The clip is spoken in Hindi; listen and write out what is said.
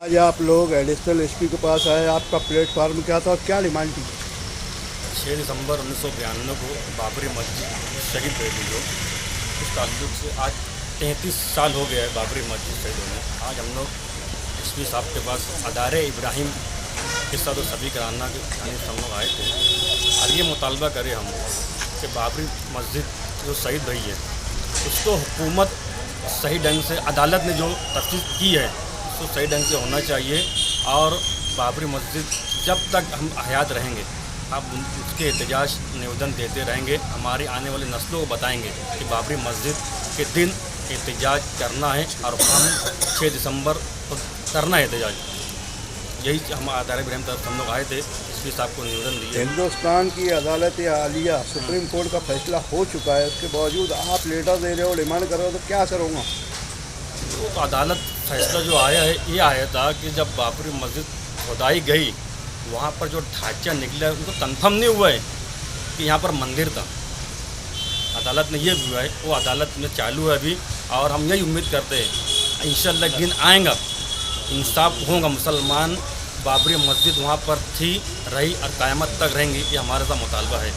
आज आप लोग एडिशनल एसपी के पास आए, आपका प्लेटफार्म क्या था और क्या डिमांड थी? 6 दिसंबर 1992 को बाबरी मस्जिद शहीद हुए थे जो उस ताल्लुक से आज 33 साल हो गया है बाबरी मस्जिद शहीद होने। आज हम लोग एसपी साहब के पास अदारे इब्राहिम के साथ सभी कराना के थाने से हम लोग आए थे और ये मुतालबा करें हम कि बाबरी मस्जिद जो शहीद हुई है उसको हुकूमत सही ढंग से, अदालत ने जो तफ्तीश की है उसको सही ढंग से होना चाहिए। और बाबरी मस्जिद जब तक हम हयात रहेंगे अब उसके एहतजाज निवेदन देते रहेंगे, हमारी आने वाली नस्लों को बताएंगे कि बाबरी मस्जिद के दिन एहतजाज करना है और हम 6 दिसंबर को करना है एहतजाज। यही हम अदारे इब्राहिम तरफ हम लोग आए थे, एसपी साहब को निवेदन दिए। हिंदुस्तान की अदालत आलिया सुप्रीम कोर्ट का फैसला हो चुका है, उसके बावजूद आप लेटर दे रहे हो, डिमांड कर रहे हो, तो क्या करूँगा? तो अदालत फैसला जो आया है ये आया था कि जब बाबरी मस्जिद खुदाई गई वहाँ पर जो ढांचा निकला उनको कंफर्म नहीं हुआ है कि यहाँ पर मंदिर था। अदालत ने ये हुआ है, वो अदालत में चालू है अभी और हम यही उम्मीद करते हैं इंशाल्लाह दिन आएगा, इंसाफ होगा। मुसलमान बाबरी मस्जिद वहाँ पर थी, रही और क़यामत तक रहेंगी, ये हमारा सा मुतालबा है।